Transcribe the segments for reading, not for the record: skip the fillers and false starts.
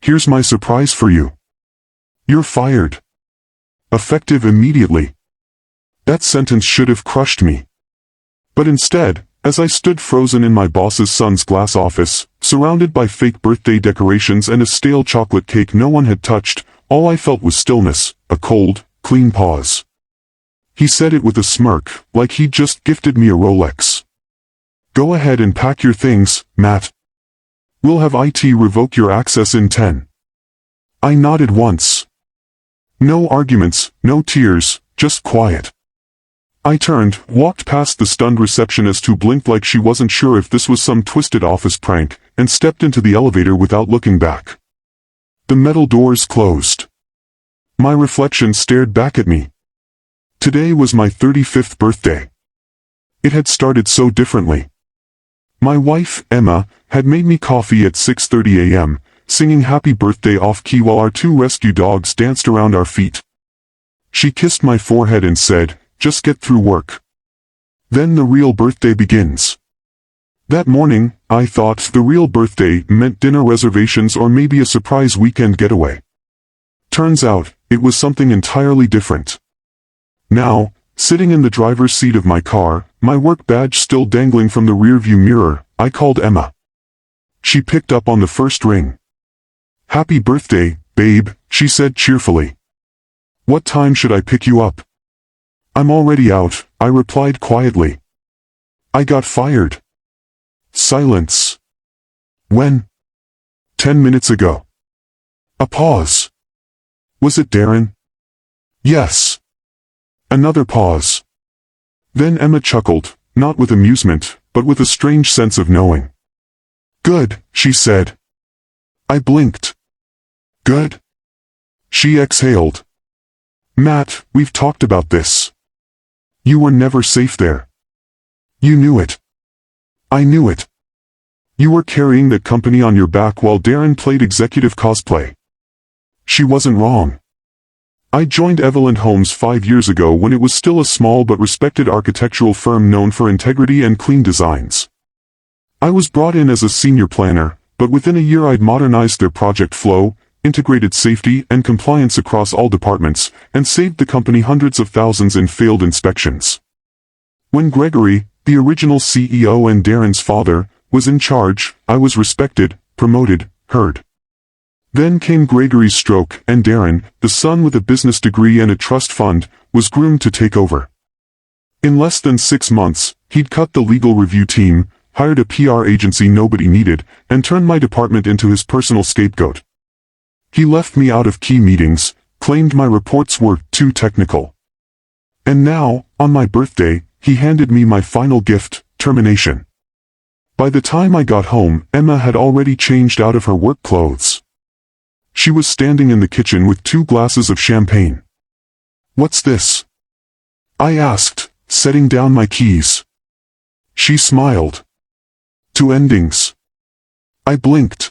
here's my surprise for you. You're fired. Effective immediately. That sentence should have crushed me. But instead, as I stood frozen in my boss's son's glass office, surrounded by fake birthday decorations and a stale chocolate cake no one had touched, all I felt was stillness, a cold, clean pause. He said it with a smirk, like he'd just gifted me a Rolex. Go ahead and pack your things, Matt. We'll have IT revoke your access in 10. I nodded once. No arguments, no tears, just quiet. I turned, walked past the stunned receptionist who blinked like she wasn't sure if this was some twisted office prank, and stepped into the elevator without looking back. The metal doors closed. My reflection stared back at me. Today was my 35th birthday. It had started so differently. My wife, Emma, had made me coffee at 6:30 a.m., singing happy birthday off-key while our 2 rescue dogs danced around our feet. She kissed my forehead and said, "Just get through work. Then the real birthday begins." That morning, I thought the real birthday meant dinner reservations or maybe a surprise weekend getaway. Turns out, it was something entirely different. Now, sitting in the driver's seat of my car, my work badge still dangling from the rearview mirror, I called Emma. She picked up on the first ring. "Happy birthday, babe," she said cheerfully. "What time should I pick you up?" "I'm already out," I replied quietly. "I got fired." Silence. "When?" 10 minutes ago." A pause. "Was it Darren?" "Yes." Another pause. Then Emma chuckled, not with amusement, but with a strange sense of knowing. "Good," she said. I blinked. "Good?" She exhaled. "Matt, we've talked about this. You were never safe there. You knew it. I knew it. You were carrying that company on your back while Darren played executive cosplay." She wasn't wrong. I joined Evelyn Homes 5 years ago when it was still a small but respected architectural firm known for integrity and clean designs. I was brought in as a senior planner, but within a year I'd modernized their project flow, integrated safety and compliance across all departments, and saved the company hundreds of thousands in failed inspections. When Gregory, the original CEO and Darren's father, was in charge, I was respected, promoted, heard. Then came Gregory's stroke, and Darren, the son with a business degree and a trust fund, was groomed to take over. In less than 6 months, he'd cut the legal review team, hired a PR agency nobody needed, and turned my department into his personal scapegoat. He left me out of key meetings, claimed my reports were too technical. And now, on my birthday, he handed me my final gift, termination. By the time I got home, Emma had already changed out of her work clothes. She was standing in the kitchen with 2 glasses of champagne. "What's this?" I asked, setting down my keys. She smiled. "To endings." I blinked.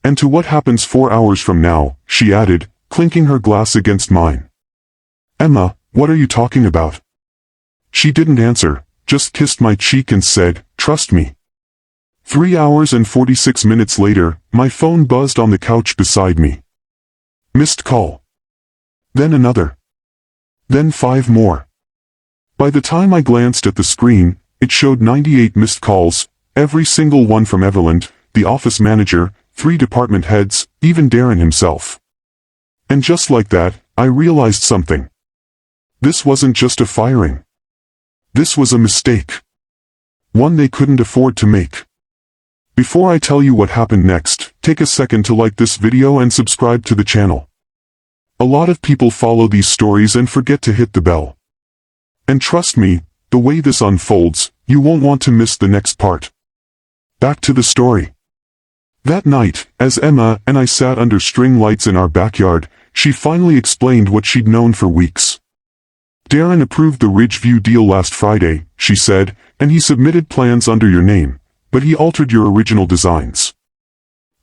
"And to what happens 4 hours from now," she added, clinking her glass against mine. "Emma, what are you talking about?" She didn't answer, just kissed my cheek and said, "Trust me." 3 hours and 46 minutes later, my phone buzzed on the couch beside me. Missed call. Then another. Then 5 more. By the time I glanced at the screen, it showed 98 missed calls, every single one from Evelyn, the office manager, 3 department heads, even Darren himself. And just like that, I realized something. This wasn't just a firing. This was a mistake. One they couldn't afford to make. Before I tell you what happened next, take a second to like this video and subscribe to the channel. A lot of people follow these stories and forget to hit the bell. And trust me, the way this unfolds, you won't want to miss the next part. Back to the story. That night, as Emma and I sat under string lights in our backyard, she finally explained what she'd known for weeks. "Darren approved the Ridgeview deal last Friday," she said, "and he submitted plans under your name, but he altered your original designs."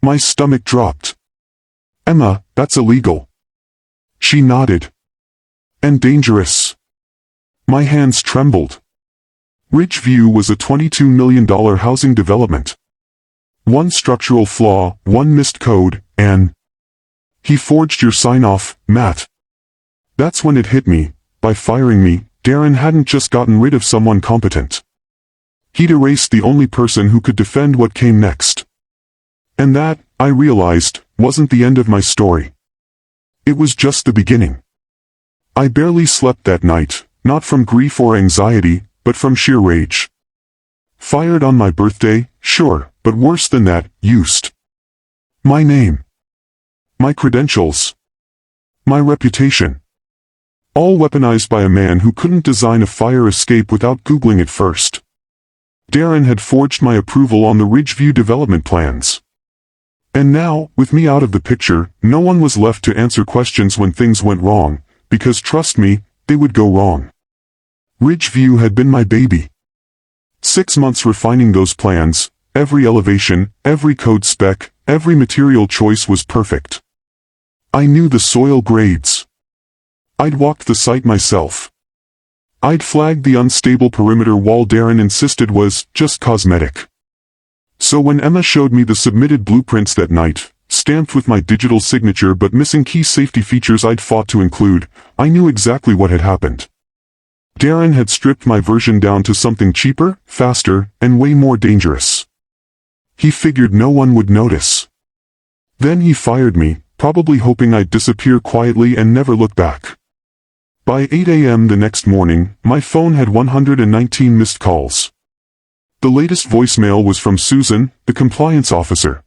My stomach dropped. "Emma, that's illegal." She nodded. "And dangerous." My hands trembled. Ridgeview was a $22 million housing development. One structural flaw, one missed code, and He forged your sign-off, Matt. That's when it hit me. By firing me, Darren hadn't just gotten rid of someone competent. He'd erased the only person who could defend what came next. And that, I realized, wasn't the end of my story. It was just the beginning. I barely slept that night, not from grief or anxiety, but from sheer rage. Fired on my birthday, sure, but worse than that, used. My name. My credentials. My reputation. All weaponized by a man who couldn't design a fire escape without Googling it first. Darren had forged my approval on the Ridgeview development plans. And now, with me out of the picture, no one was left to answer questions when things went wrong, because trust me, they would go wrong. Ridgeview had been my baby. 6 months refining those plans, every elevation, every code spec, every material choice was perfect. I knew the soil grades. I'd walked the site myself. I'd flagged the unstable perimeter wall Darren insisted was just cosmetic. So when Emma showed me the submitted blueprints that night, stamped with my digital signature but missing key safety features I'd fought to include, I knew exactly what had happened. Darren had stripped my version down to something cheaper, faster, and way more dangerous. He figured no one would notice. Then he fired me, probably hoping I'd disappear quietly and never look back. By 8 a.m. the next morning, my phone had 119 missed calls. The latest voicemail was from Susan, the compliance officer.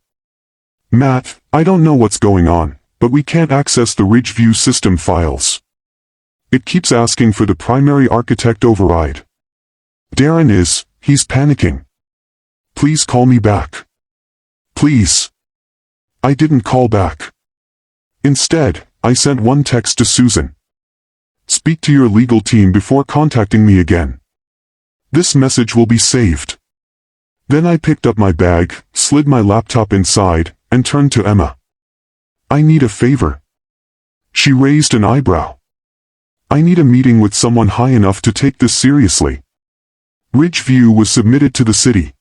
Matt, I don't know what's going on, but we can't access the Ridgeview system files. It keeps asking for the primary architect override. He's panicking. Please call me back. Please. I didn't call back. Instead, I sent one text to Susan. Speak to your legal team before contacting me again. This message will be saved. Then I picked up my bag, slid my laptop inside, and turned to Emma. I need a favor. She raised an eyebrow. I need a meeting with someone high enough to take this seriously. Ridgeview was submitted to the city.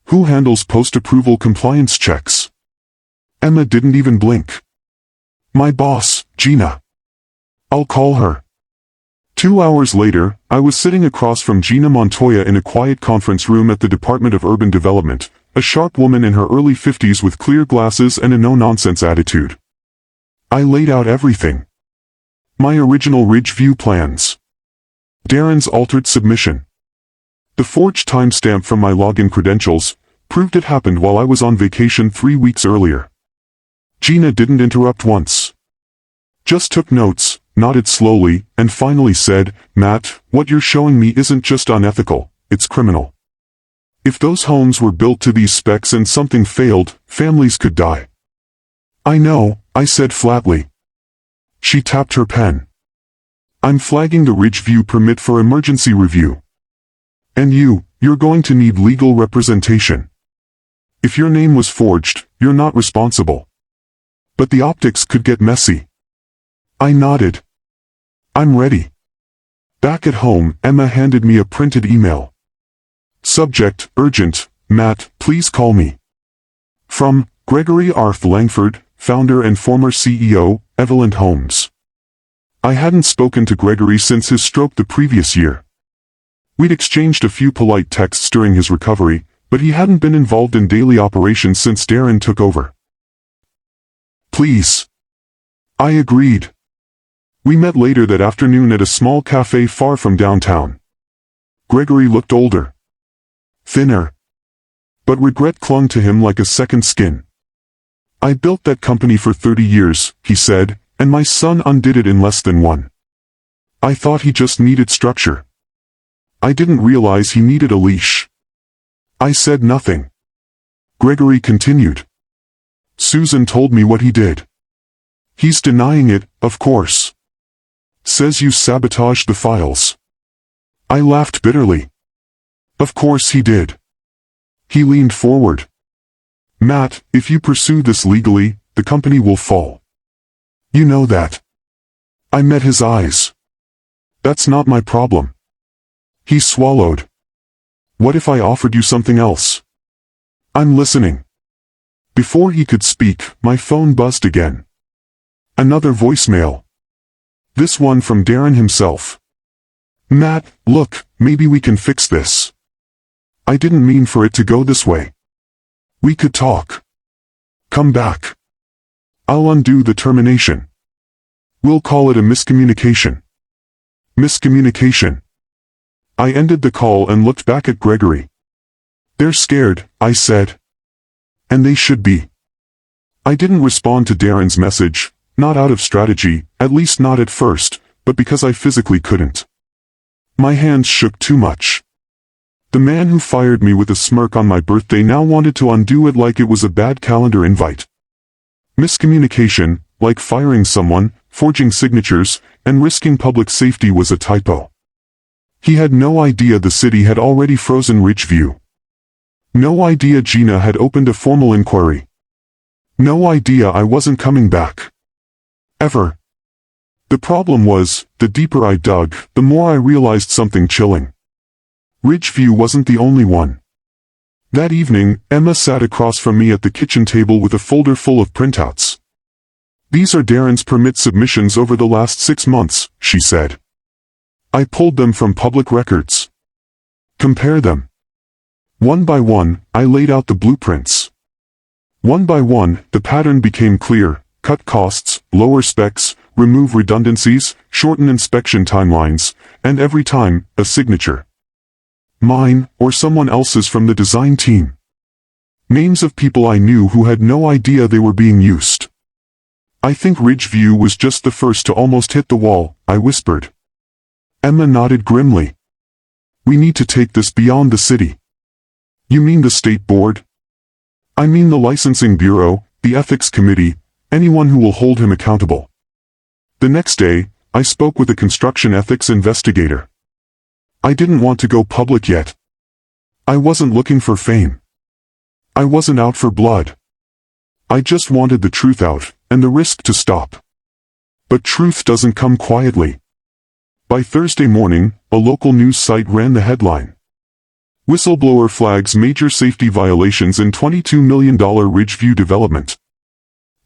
Who handles post-approval compliance checks? Emma didn't even blink. My boss, Gina. I'll call her. 2 hours later, I was sitting across from Gina Montoya in a quiet conference room at the Department of Urban Development, a sharp woman in her early 50s with clear glasses and a no-nonsense attitude. I laid out everything. My original Ridgeview plans. Darren's altered submission. The forged timestamp from my login credentials proved it happened while I was on vacation 3 weeks earlier. Gina didn't interrupt once. Just took notes, nodded slowly, and finally said, Matt, what you're showing me isn't just unethical, it's criminal. If those homes were built to these specs and something failed, families could die. I know, I said flatly. She tapped her pen. I'm flagging the Ridgeview permit for emergency review. And you're going to need legal representation. If your name was forged, you're not responsible. But the optics could get messy. I nodded. I'm ready. Back at home, Emma handed me a printed email. Subject, urgent, Matt, please call me. From, Gregory Arth Langford, founder and former CEO, Evelyn Homes. I hadn't spoken to Gregory since his stroke the previous year. We'd exchanged a few polite texts during his recovery, but he hadn't been involved in daily operations since Darren took over. Please. I agreed. We met later that afternoon at a small cafe far from downtown. Gregory looked older. Thinner. But regret clung to him like a second skin. I built that company for 30 years, he said, and my son undid it in less than one. I thought he just needed structure. I didn't realize he needed a leash. I said nothing. Gregory continued. Susan told me what he did. He's denying it, of course. Says you sabotaged the files. I laughed bitterly. Of course he did. He leaned forward. Matt, if you pursue this legally, the company will fall. You know that. I met his eyes. That's not my problem. He swallowed. What if I offered you something else? I'm listening. Before he could speak, my phone buzzed again. Another voicemail. This one from Darren himself. Matt, look, maybe we can fix this. I didn't mean for it to go this way. We could talk. Come back. I'll undo the termination. We'll call it a miscommunication. Miscommunication. I ended the call and looked back at Gregory. They're scared, I said. And they should be. I didn't respond to Darren's message, not out of strategy, at least not at first, but because I physically couldn't. My hands shook too much. The man who fired me with a smirk on my birthday now wanted to undo it like it was a bad calendar invite. Miscommunication, like firing someone, forging signatures, and risking public safety, was a typo. He had no idea the city had already frozen Ridgeview. No idea Gina had opened a formal inquiry. No idea I wasn't coming back. Ever. The problem was, the deeper I dug, the more I realized something chilling. Ridgeview wasn't the only one. That evening, Emma sat across from me at the kitchen table with a folder full of printouts. These are Darren's permit submissions over the last 6 months, she said. I pulled them from public records. Compare them. One by one, I laid out the blueprints. One by one, the pattern became clear: cut costs, lower specs, remove redundancies, shorten inspection timelines, and every time, a signature. Mine, or someone else's from the design team. Names of people I knew who had no idea they were being used. I think Ridgeview was just the first to almost hit the wall, I whispered. Emma nodded grimly. We need to take this beyond the city. You mean the state board? I mean the licensing bureau, the ethics committee, anyone who will hold him accountable. The next day, I spoke with a construction ethics investigator. I didn't want to go public yet. I wasn't looking for fame. I wasn't out for blood. I just wanted the truth out, and the risk to stop. But truth doesn't come quietly. By Thursday morning, a local news site ran the headline. Whistleblower flags major safety violations in $22 million Ridgeview development.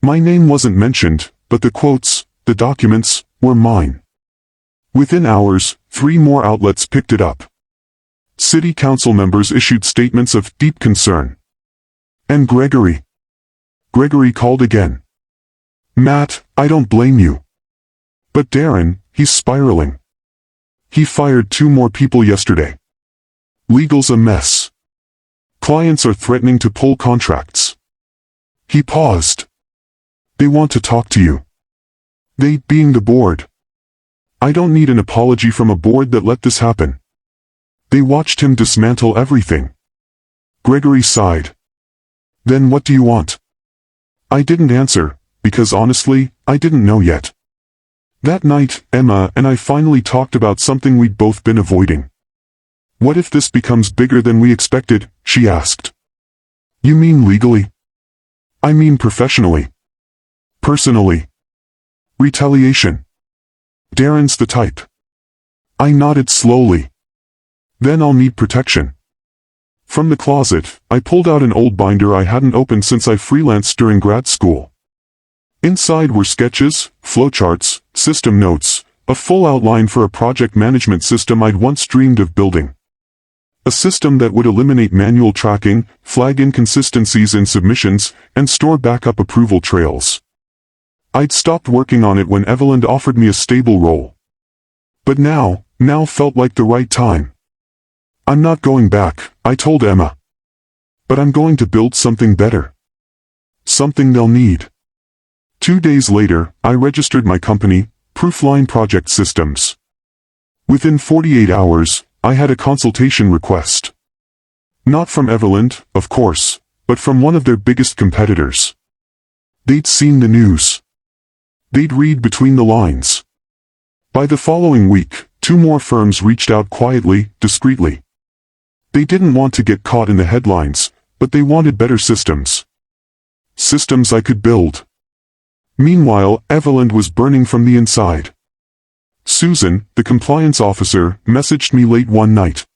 My name wasn't mentioned, but the quotes, the documents, were mine. Within hours, 3 more outlets picked it up. City council members issued statements of deep concern. And Gregory called again. Matt, I don't blame you. But Darren, he's spiraling. He fired 2 more people yesterday. Legal's a mess. Clients are threatening to pull contracts. He paused. They want to talk to you. They, being the board. I don't need an apology from a board that let this happen. They watched him dismantle everything. Gregory sighed. Then what do you want? I didn't answer, because honestly, I didn't know yet. That night, Emma and I finally talked about something we'd both been avoiding. What if this becomes bigger than we expected? She asked. You mean legally? I mean professionally. Personally. Retaliation. Darren's the type. I nodded slowly. Then I'll need protection. From the closet, I pulled out an old binder I hadn't opened since I freelanced during grad school. Inside were sketches, flowcharts, system notes, a full outline for a project management system I'd once dreamed of building. A system that would eliminate manual tracking, flag inconsistencies in submissions, and store backup approval trails. I'd stopped working on it when Evelyn offered me a stable role. But now felt like the right time. I'm not going back, I told Emma. But I'm going to build something better. Something they'll need. 2 days later, I registered my company, Proofline Project Systems. Within 48 hours, I had a consultation request. Not from Evelyn, of course, but from one of their biggest competitors. They'd seen the news. They'd read between the lines. By the following week, 2 more firms reached out quietly, discreetly. They didn't want to get caught in the headlines, but they wanted better systems. Systems I could build. Meanwhile, Evelyn was burning from the inside. Susan, the compliance officer, messaged me late one night.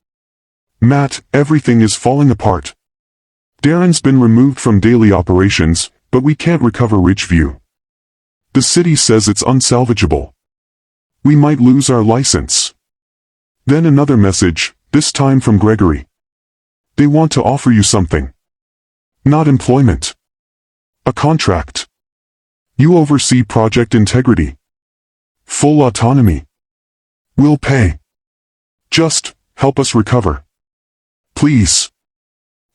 Matt, everything is falling apart. Darren's been removed from daily operations, but we can't recover Ridgeview. The city says it's unsalvageable. We might lose our license. Then another message, this time from Gregory. They want to offer you something. Not employment. A contract. You oversee project integrity. Full autonomy. We'll pay. Just help us recover. Please.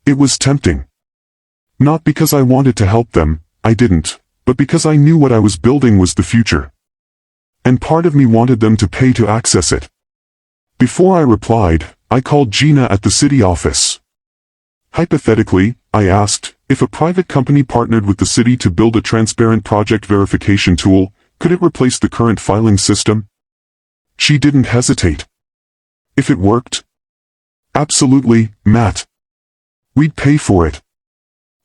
It was tempting. Not because I wanted to help them, I didn't, but because I knew what I was building was the future. And part of me wanted them to pay to access it. Before I replied, I called Gina at the city office. Hypothetically, I asked, if a private company partnered with the city to build a transparent project verification tool, could it replace the current filing system? She didn't hesitate. If it worked? Absolutely, Matt. We'd pay for it.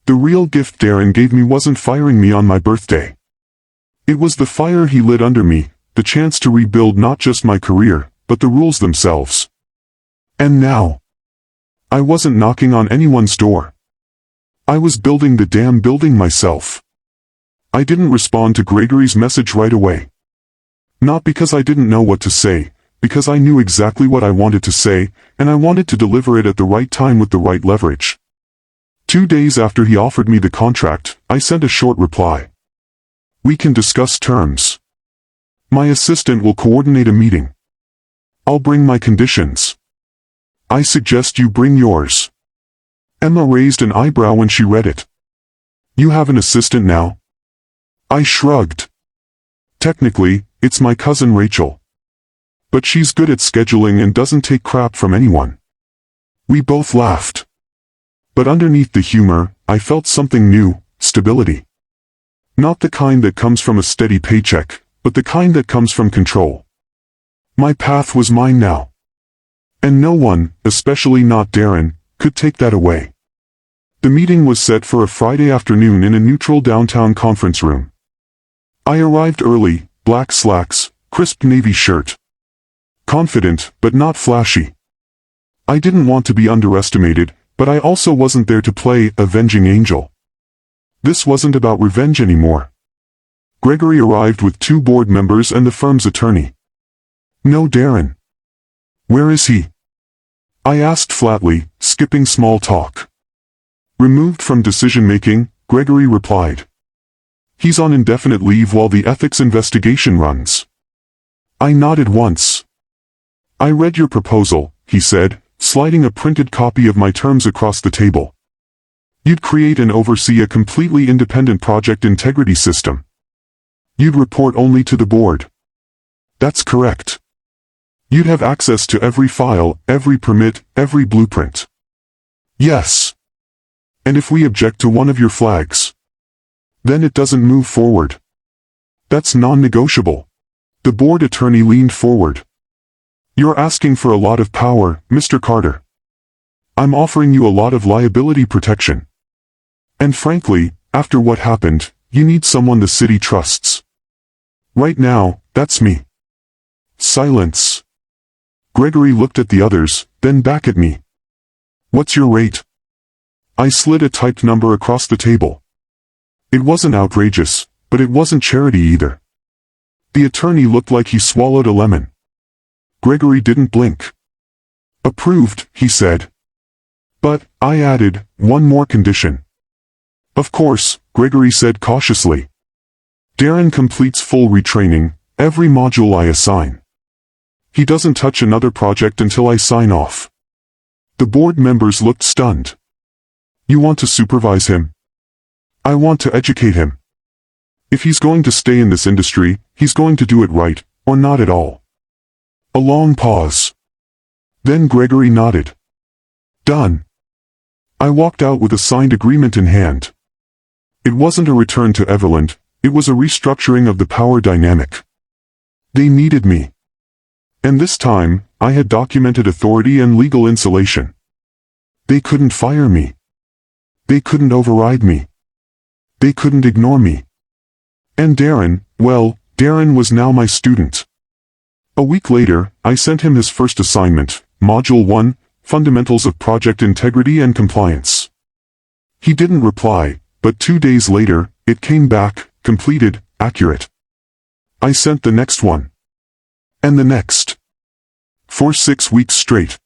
The real gift Darren gave me wasn't firing me on my birthday. It was the fire he lit under me, the chance to rebuild not just my career, but the rules themselves. And now, I wasn't knocking on anyone's door. I was building the damn building myself. I didn't respond to Gregory's message right away. Not because I didn't know what to say, because I knew exactly what I wanted to say, and I wanted to deliver it at the right time with the right leverage. 2 days after he offered me the contract, I sent a short reply. We can discuss terms. My assistant will coordinate a meeting. I'll bring my conditions. I suggest you bring yours. Emma raised an eyebrow when she read it. You have an assistant now? I shrugged. Technically, it's my cousin Rachel. But she's good at scheduling and doesn't take crap from anyone. We both laughed. But underneath the humor, I felt something new, stability. Not the kind that comes from a steady paycheck, but the kind that comes from control. My path was mine now. And no one, especially not Darren, could take that away. The meeting was set for a Friday afternoon in a neutral downtown conference room. I arrived early, black slacks, crisp navy shirt. Confident, but not flashy. I didn't want to be underestimated, but I also wasn't there to play avenging angel. This wasn't about revenge anymore. Gregory arrived with 2 board members and the firm's attorney. No Darren. Where is he? I asked flatly, skipping small talk. Removed from decision-making, Gregory replied. He's on indefinite leave while the ethics investigation runs. I nodded once. I read your proposal, he said, sliding a printed copy of my terms across the table. You'd create and oversee a completely independent project integrity system. You'd report only to the board. That's correct. You'd have access to every file, every permit, every blueprint. Yes. And if we object to one of your flags, then it doesn't move forward. That's non-negotiable. The board attorney leaned forward. You're asking for a lot of power, Mr. Carter. I'm offering you a lot of liability protection. And frankly, after what happened, you need someone the city trusts. Right now, that's me. Silence. Gregory looked at the others, then back at me. What's your rate? I slid a typed number across the table. It wasn't outrageous, but it wasn't charity either. The attorney looked like he swallowed a lemon. Gregory didn't blink. Approved, he said. But, I added, one more condition. Of course, Gregory said cautiously. Darren completes full retraining, every module I assign. He doesn't touch another project until I sign off. The board members looked stunned. You want to supervise him? I want to educate him. If he's going to stay in this industry, he's going to do it right, or not at all. A long pause. Then Gregory nodded. Done. I walked out with a signed agreement in hand. It wasn't a return to Everland, it was a restructuring of the power dynamic. They needed me. And this time, I had documented authority and legal insulation. They couldn't fire me. They couldn't override me. They couldn't ignore me. And Darren, well, Darren was now my student. A week later, I sent him his first assignment, Module 1, Fundamentals of Project Integrity and Compliance. He didn't reply, but 2 days later, it came back, completed, accurate. I sent the next one. And the next. For 6 weeks straight.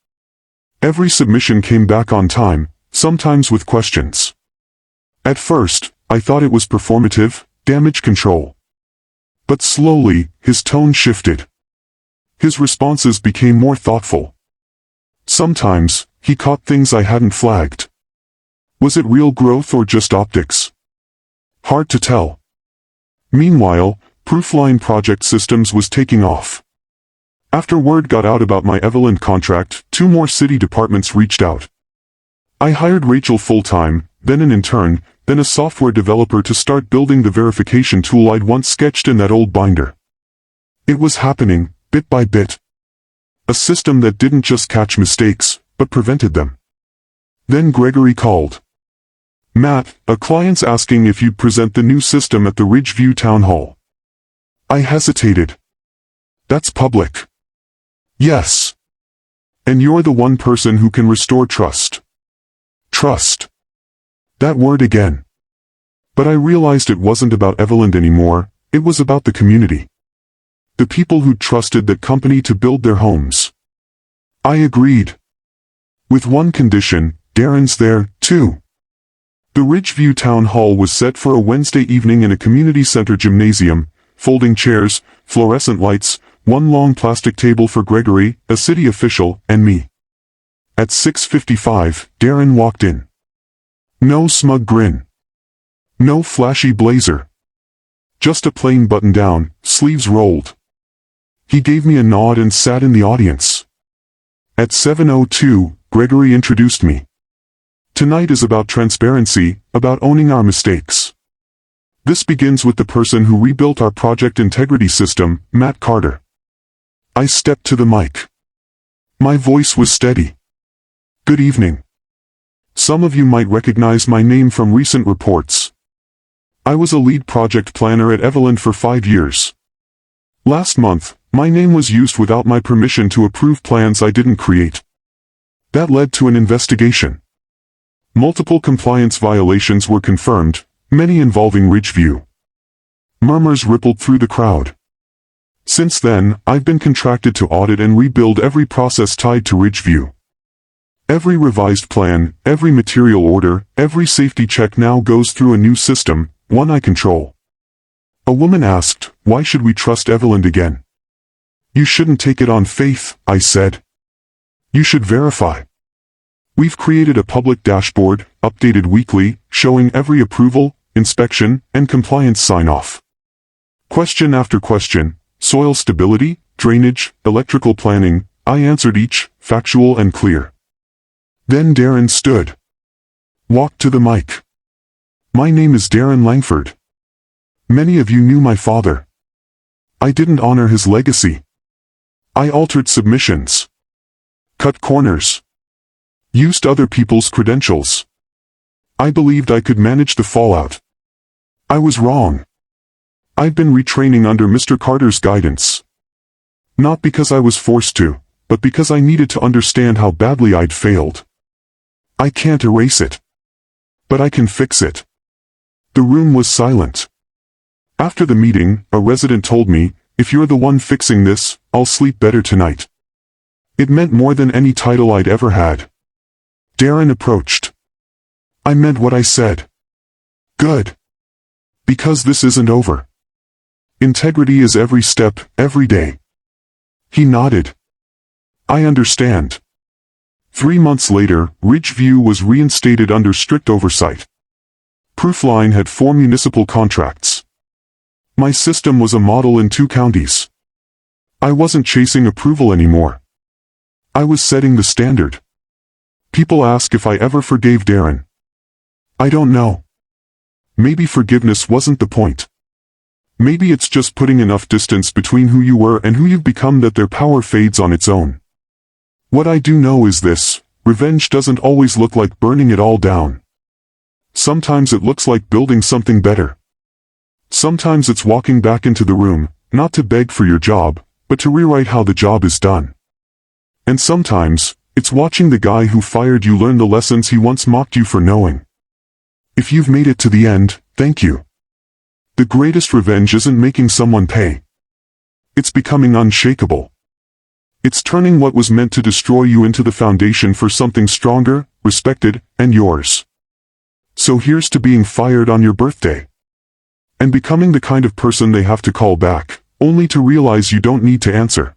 Every submission came back on time, sometimes with questions. At first, I thought it was performative, damage control. But slowly, his tone shifted. His responses became more thoughtful. Sometimes, he caught things I hadn't flagged. Was it real growth or just optics? Hard to tell. Meanwhile, Proofline Project Systems was taking off. After word got out about my Evelyn contract, 2 more city departments reached out. I hired Rachel full-time, then an intern, then a software developer to start building the verification tool I'd once sketched in that old binder. It was happening, bit by bit. A system that didn't just catch mistakes, but prevented them. Then Gregory called. "Matt, a client's asking if you'd present the new system at the Ridgeview Town Hall." I hesitated. "That's public." "Yes. And you're the one person who can restore trust." Trust. That word again. But I realized it wasn't about Evelyn anymore, it was about the community. The people who'd trusted that company to build their homes. I agreed. With one condition: Darren's there, too. The Ridgeview Town Hall was set for a Wednesday evening in a community center gymnasium, folding chairs, fluorescent lights, one long plastic table for Gregory, a city official, and me. At 6:55, Darren walked in. No smug grin. No flashy blazer. Just a plain button-down, sleeves rolled. He gave me a nod and sat in the audience. At 7:02, Gregory introduced me. "Tonight is about transparency, about owning our mistakes. This begins with the person who rebuilt our project integrity system, Matt Carter." I stepped to the mic. My voice was steady. "Good evening. Some of you might recognize my name from recent reports. I was a lead project planner at Evelyn for 5 years. Last month, my name was used without my permission to approve plans I didn't create. That led to an investigation. Multiple compliance violations were confirmed, many involving Ridgeview." Murmurs rippled through the crowd. "Since then, I've been contracted to audit and rebuild every process tied to Ridgeview. Every revised plan, every material order, every safety check now goes through a new system, one I control." A woman asked, "Why should we trust Evelyn again?" "You shouldn't take it on faith," I said. "You should verify. We've created a public dashboard, updated weekly, showing every approval, inspection, and compliance sign-off. Question after question, soil stability, drainage, electrical planning, I answered each, factual and clear." Then Darren stood. Walked to the mic. "My name is Darren Langford. Many of you knew my father. I didn't honor his legacy. I altered submissions. Cut corners. Used other people's credentials. I believed I could manage the fallout. I was wrong. I've been retraining under Mr. Carter's guidance. Not because I was forced to, but because I needed to understand how badly I'd failed. I can't erase it. But I can fix it." The room was silent. After the meeting, a resident told me, "If you're the one fixing this, I'll sleep better tonight." It meant more than any title I'd ever had. Darren approached. "I meant what I said." "Good. Because this isn't over. Integrity is every step, every day." He nodded. "I understand." 3 months later, Ridgeview was reinstated under strict oversight. Proofline had 4 municipal contracts. My system was a model in 2 counties. I wasn't chasing approval anymore. I was setting the standard. People ask if I ever forgave Darren. I don't know. Maybe forgiveness wasn't the point. Maybe it's just putting enough distance between who you were and who you've become that their power fades on its own. What I do know is this: revenge doesn't always look like burning it all down. Sometimes it looks like building something better. Sometimes it's walking back into the room, not to beg for your job, but to rewrite how the job is done. And sometimes, it's watching the guy who fired you learn the lessons he once mocked you for knowing. If you've made it to the end, thank you. The greatest revenge isn't making someone pay. it's becoming unshakable. It's turning what was meant to destroy you into the foundation for something stronger, respected, and yours. So here's to being fired on your birthday. And becoming the kind of person they have to call back, only to realize you don't need to answer.